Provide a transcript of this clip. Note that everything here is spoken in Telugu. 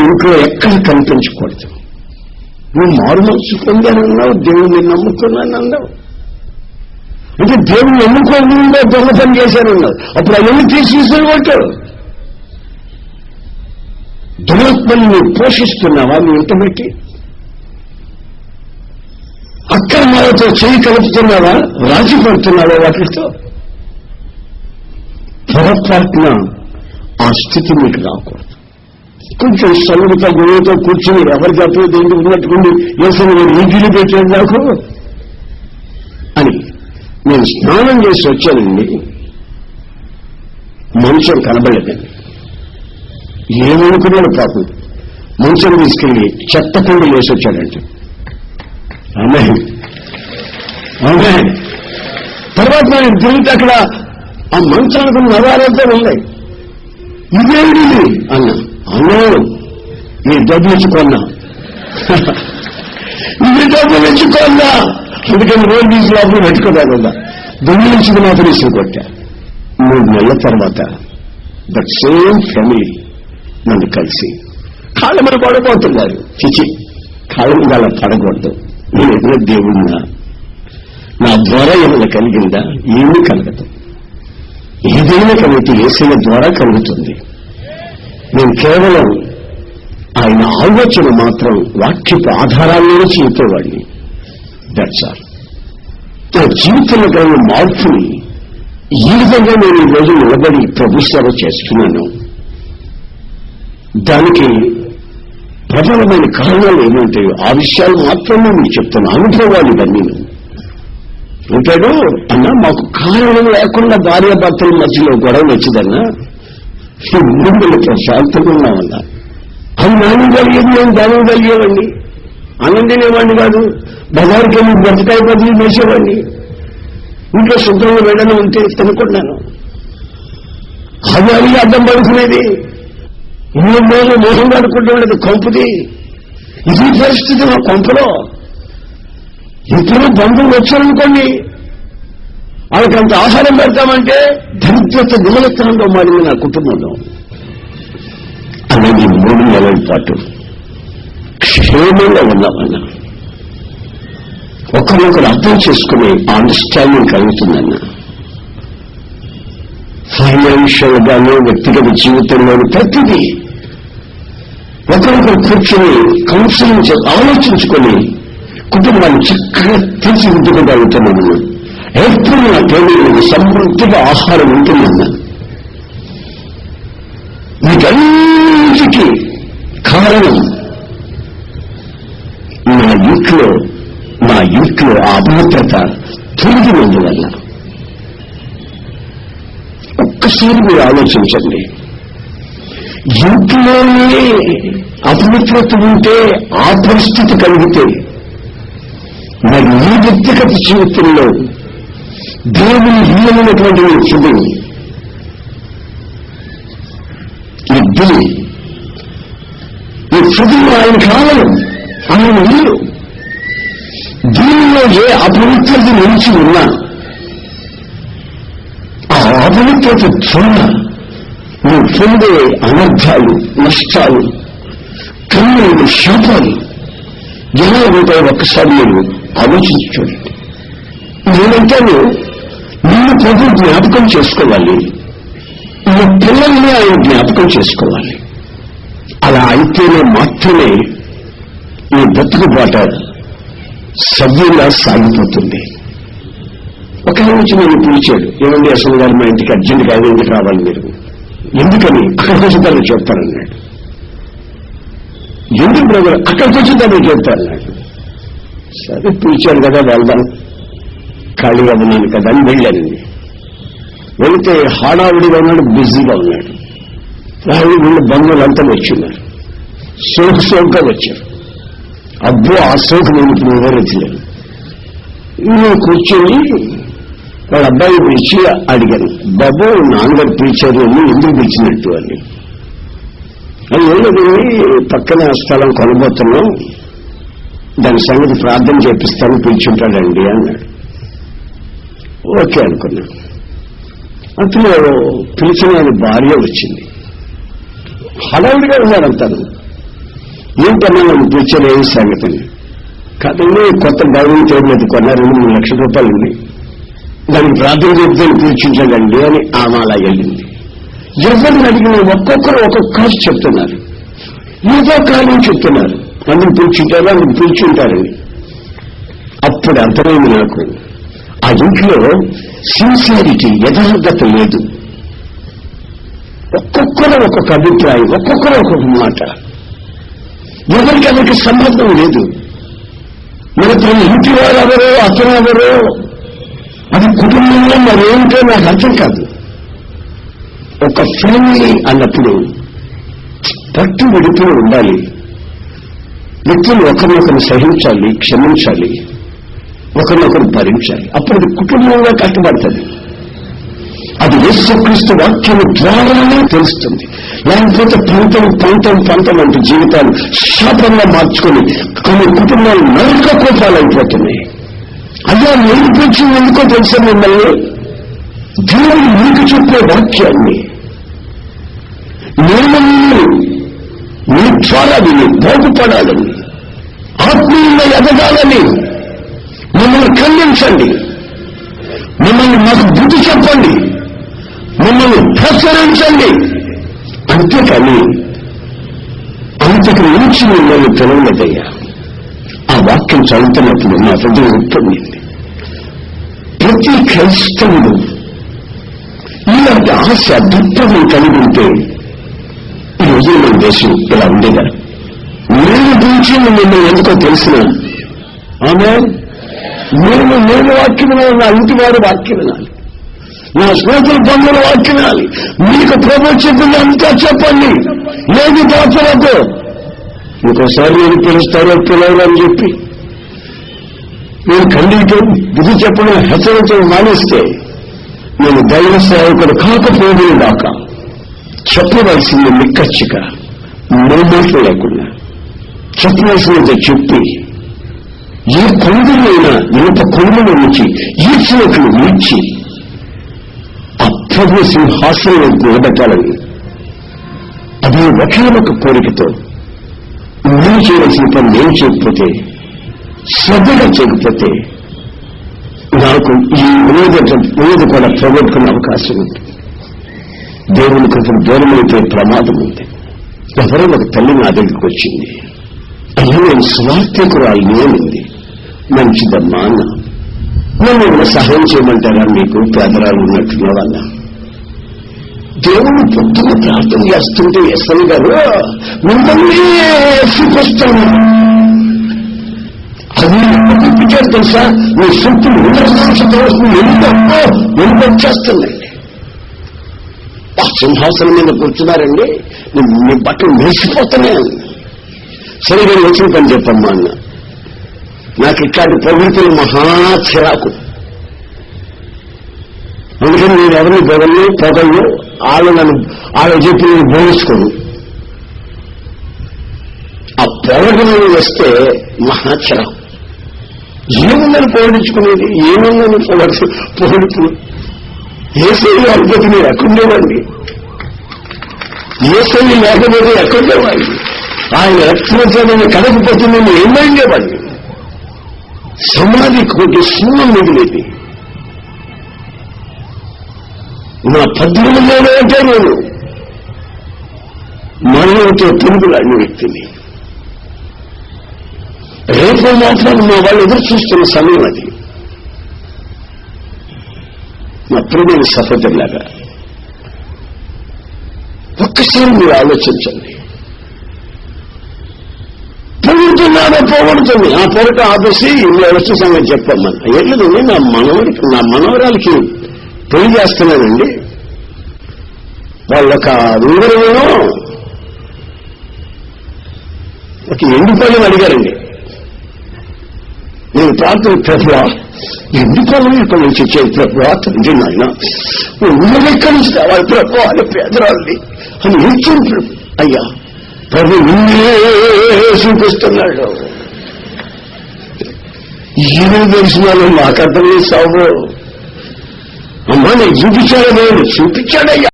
ఇంట్లో ఎక్కడ కనిపించకూడదు. నువ్వు మారు మనసు పొందానన్నావు, దేవుడిని నమ్ముకున్నానన్నావు. అంటే దేవుడిని ఎన్నుకోకుండా దొంగ పని చేశానన్నావు. అప్పుడు అవన్నీ తీసేసేవాడు. దురాత్మని నువ్వు పోషిస్తున్నావా? నీ ఇంట పెట్టి అక్రమాలతో చేయి కలుపుతున్నావా? రాజీ పడుతున్నావా వాటితో? పొరపాటున ఆ స్థితి మీకు రాకూడదు. కొంచెం సౌరుతో గురువుతో కూర్చుని ఎవరికి అప్పుడు దేంటి ఉన్నట్టుకుండి వేసిన నీటిని పెట్టాడు నాకు అని. నేను స్నానం చేసి వచ్చానండి, మంచం కనబడలేదండి. ఏమనుకున్నాడు పాపం, మంచం తీసుకెళ్లి చెత్తకుండా వేసి వచ్చాడంటే. ఆమె తర్వాత నేను తిరిగితే అక్కడ ఆ మంచానికి నవారంతా ఉన్నాయి. ఇదేంటి అన్నా. అన్నాడు, ఈ డబ్బులు ఇచ్చుకున్నా, ఇది డబ్బులు ఇచ్చుకున్నా. అందుకని రోజు తీసి లోపల పెట్టుకోదా దొంగ నుంచి మాత్రం ఇసుకు కొట్టా. 3 నెలల తర్వాత దట్ సేమ్ ఫ్యామిలీ నన్ను కలిసి కాళ్ళ మీద పడబోతున్నారు. చిచి, కాళ్ళ మీద అలా పడకూడదు. నేను ఎదురు దేవుడినా, నా ద్వారా ఏమైనా కలిగిందా? ఏమీ కలగదు. ఏదైనా కలిగితే యేసయ్య ద్వారా కలుగుతుంది. నేను కేవలం ఆయన ఆలోచన మాత్రం వాక్యపు ఆధారాల్లోనే చెప్పేవాడిని. That's all. నా జీవితంలో కలిగిన మార్పుని ఈ విధంగా నేను ఈ రోజు నిలబడి ప్రభు సేవ చేస్తున్నాను. దానికి ప్రబలమైన కారణాలు ఏమంటాయో ఆ విషయాలు మాత్రమే మీకు చెప్తాను. అనుభవాలు ఇవన్నీ. అంటాడు, అన్నా మాకు కారణం లేకుండా భార్యాభర్తల మధ్యలో గొడవ వచ్చిందన్నా, ముందు ప్రశాంతంగా ఉన్నామన్నా. అది నాణ్యం కలిగేది, నేను దానం కలిగేవాడిని. అన్నం తినేవాడిని కాదు. బజారుకి వెళ్ళి బతకాయ బదిలీ వేసేవాడిని. ఇంట్లో శుభ్రంగా వెళ్ళడం ఉంటే తినుకున్నాను. అది అడిగి అడ్డం పడుకునేది. 3 రోజులు మోసం ఆడుకుంటూ కొంపుది. ఇది పరిస్థితి మా కొంపలో. ఇప్పుడు బంధువులు వచ్చారనుకోండి, వాళ్ళకంత ఆహారం పెడతామంటే దరిద్రత నిమలెత్తనంలో మారింది నా కుటుంబంలో. అలాగే 3 నెలల పాటు క్షేమంగా ఉన్నామన్నా. ఒకరినొకరు అర్థం చేసుకునే అండర్స్టాండింగ్ కలుగుతుందన్నా. ఫైనాన్షియల్ గాను వ్యక్తిగత జీవితంలోని ప్రతిదీ ఒకరికొకరు కూర్చొని కౌన్సిలింగ్ ఆలోచించుకొని కుటుంబాన్ని చక్కగా తీర్చిదిద్దుకోగలుగుతున్నామన్నా. ఎప్పుడు నా టేబుల్ సమృద్ధిగా ఆహారం ఉంటుందన్నా. వీటన్నిటికీ కారణం నా ఇంట్లో ఆ అభద్రత తొలగినందువల్ల. ఒక్కసారి మీరు ఆలోచించండి. ఇంట్లోనే అపవిత్రత ఉంటే, ఆ పరిస్థితి కలిగితే, మరి ఈ వ్యక్తిగత జీవితంలో దేవుని హీనమైనటువంటి హృదయం, ఈ హృదయం ఆయన కాలం, ఆయన నీరు. దీనిలో ఏ అపవిత్రత నిలిచి ఉన్నా ఆ అపవిత్రత చూడ నువ్వు పొందే అనర్థాలు, నష్టాలు, కన్నీళ్ళు, శాపాలు ఎలా ఉంటాయో ఒక్కసారి మీరు ఆలోచించి చూడండి. నేనంటాను, నిన్ను ప్రభు జ్ఞాపకం చేసుకోవాలి, నీ పిల్లల్ని ఆయన జ్ఞాపకం చేసుకోవాలి. అలా అయితేనే మాత్రమే ఈ బ్రతుకుబాట సవ్యంగా సాగిపోతుంది. ఒక నుంచి నేను పిలిచాడు, ఏమండి అసలు గారు మా ఇంటికి అర్జెంట్గా 5 రావాలి మీరు. ఎందుకని? అక్కడికి వచ్చిందని చెప్తారన్నాడు. ఎందుకు బ్రదర్? అక్కడికి వచ్చిందని చెప్తారన్నాడు. సరే పిలిచాడు కదా వెళ్దాం, ఖాళీగా ఉన్నాను కదా అని వెళ్ళానండి. వెళితే హడావుడిగా ఉన్నాడు, బిజీగా ఉన్నాడు. వీళ్ళు బంధువులంతా వచ్చిన్నారు, సోకుగా వచ్చారు. అబ్బో ఆ సోకు నేను ఇప్పుడు వివరించలేను. నేను కూర్చొని వాళ్ళ అబ్బాయి పిలిచి అడిగాను, బాబు నాన్నగారు పిలిచారు ఎందుకు పిలిచినట్టు అని. అది ఏళ్ళది పక్కన స్థలం కొనబోతున్నాం, దాని సంగతి ప్రార్థన చేపిస్తాను, పిలిచుంటాడండి అన్నాడు. ఓకే అనుకున్నాను. అతను పిలిచిన భార్య వచ్చింది. హడావుడిగా ఉన్నాడంతాను. ఏంటన్నా నన్ను పిలిచారు ఏం సంగతిని కాదండి, కొత్త బైబిల్ టేబుల్ అది కొన్నారు, 3 లక్షల రూపాయలండి, దానికి ప్రార్థన చెప్తే పిలిచించాడండి అని ఆమె అలా వెళ్ళింది. ఎవరిని అడిగిన ఒక్కొక్కరు ఒక్కొక్క కాసు చెప్తున్నారు, ఏదో కారణం చెప్తున్నారు, అందుకు పిలిచింటారు, అందుకు పిలిచింటారండి. అప్పుడు అర్థమైంది నాకు, ఆ ఇంట్లో సిన్సియారిటీ, యథార్థత లేదు. ఒక్కొక్కరు ఒక్కొక్క అభిప్రాయం, ఒక్కొక్కరు ఒక్కొక్క మాట, ఎవరికి సంబంధం లేదు. మన ఇంటి వారు ఎవరో అతను ఎవరో అది కుటుంబంలో మరేంటో నాకు అర్థం కాదు. ఒక ఫ్యామిలీ అన్నప్పుడు పట్టు విడుపులు ఉండాలి, వ్యక్తులు ఒకరినొకరు సహించాలి, క్షమించాలి, ఒకరినొకరు భరించాలి. అప్పుడు అది కుటుంబంగా కట్టబడుతుంది. అది యేసుక్రీస్తు వాక్యం ద్వారానే తెలుస్తుంది. లేకపోతే పంతం అంటూ జీవితాలు శాపంగా మార్చుకొని కొన్ని కుటుంబాలు నరక కోపాలైపోతున్నాయి. అయ్యా నేర్పించింది ఎందుకో తెలుసా మిమ్మల్ని? దేవుడు మీకు చెప్పే వాక్యాన్ని నేను మీ ద్వారా విని బాగుపడాలని, ఆత్మీయంగా ఎదగాలని మిమ్మల్ని ఖండించండి, మిమ్మల్ని మాకు బుద్ధి చెప్పండి, మిమ్మల్ని ప్రచురించండి. అంతేకాని అంతకు మించి మిమ్మల్ని పిలవలేదయ్యా. ఆ వాక్యం చదువుతున్నప్పుడు నా హృదయం ఉప్పొంగింది. ప్రతి క్రైస్తవుడు ఇలాంటి ఆశ దుఃఖం కలిగి ఉంటే ఈ రోజు మన దేశం ఇలా ఉండేదా? నేను గురించి మిమ్మల్ని ఎందుకో తెలిసిన ఆమె నేను వాక్యం వినాలి, నా ఇంటి వారు వాక్యం వినాలి, నా స్నేహితుల బంధువుల వాక్యం వినాలి. మీకు ప్రభు చెప్పింది అంతా చెప్పండి, లేదు దాచవద్దు. ఇంకోసారి నేను పిలుస్తారో పిలవరు అని చెప్పి నేను ఖండించడం, బుద్ధి చెప్పడం, హెచ్చరించడం మానేస్తే నేను దైవ సేవకుడు కాకపోవడం దాకా చెప్పవలసింది నిక్కచ్చిగా మూమెంట్లు లేకుండా చెప్పవలసినది చెప్పి, ఏ కొండలైనా ఇనుప కొండల నుంచి ఈడ్చినట్లు ఈడ్చి ఆ ప్రభు సింహాసనంలో నిలబెట్టాలని, అది ఒకే ఒక కోరికతో నేను చేయవలసిన పని నేను చేయకపోతే, శ్రద్ధగా చేయకపోతే నాకు ఈ వినోద కూడా పోగొట్టుకునే అవకాశం ఉంది. దేవుని కొంచెం దూరమైతే ప్రమాదం ఉంది. ఎవరో ఒక తల్లి నా దగ్గరికి వచ్చింది, అయ్యో నేను స్వార్థకురాలు నేనింది. మంచిదమ్మా అన్న, నన్ను సహాయం చేయమంటారా, మీకు పేదరాలు ఉన్నట్టున్నావు అన్నా. దేవుని పొద్దున ప్రార్థన చేస్తుంటే ఎస్ఐ గారు మిమ్మల్ని చూపిస్తాను, అది చూపించారు తెలుసా, మీ సొంతం ఎందుకు వచ్చేస్తుందండి. ఆ సింహాసనం మీద కూర్చున్నారండి, మీ బట్టలు మెరిసిపోతున్నాయి. సరే నేను వచ్చిన పని చెప్పమ్మా అన్న. నాకు ఇట్లాంటి ప్రవృత్తులు మహా చిరాకు. అందుకని నేను ఎవరిని పొగళ్ళు వాళ్ళు చెప్పి నేను బోధించుకోను. ఆ పొగడని వస్తే మహా చిరాకు. ఏముందని పొగడించుకునేది, ఏముందని పొగడుతూ ఏసైలు అనుభూతి మీరు ఎక్కడుండేవాడిని, ఏసైలు లేకపోతే ఎక్కడుండేవాడిని, ఆయన రక్తమైన కడకపోతే నేను ఏమైండేవాడిని. సమాధి కోటి శూన్యం మిగిలేది. నా 18 అంటే నేను మరణంతో పురుగులాడిన వ్యక్తిని. రేపు మాత్రం మా వాళ్ళు ఎదురు చూస్తున్న సమయం అది. నా ప్రియమైన సహోదరులాగా ఒక్కసారి మీరు ఆలోచించండి. పోగొడుతుంది ఆ పొరక ఆపేసి వ్యవస్థ సంగతి చెప్పమ్మని వెళ్ళదండి. నా మనవరాలకి పెళ్లి చేస్తున్నానండి. వాళ్ళొక వివరమేమో ఒక ఎండిపోయిన అడిగారండి. నేను ప్రార్థన ప్రభువా ఎండిపోయిన ఇక్కడ నుంచి వచ్చేది ప్రభువా తండ్రి నాయన ఎక్కడి నుంచి కావాలి ప్రభు అని పేదరాళ్ళని అని ఏడ్చింది ప్రభు. అయ్యా ప్రభు నిన్నే చూపిస్తున్నాడు. ఏమో తెలిసిన వాళ్ళు మాకు అర్థం లేదు సాగు. అమ్మా నేను చూపించాడయ్యా.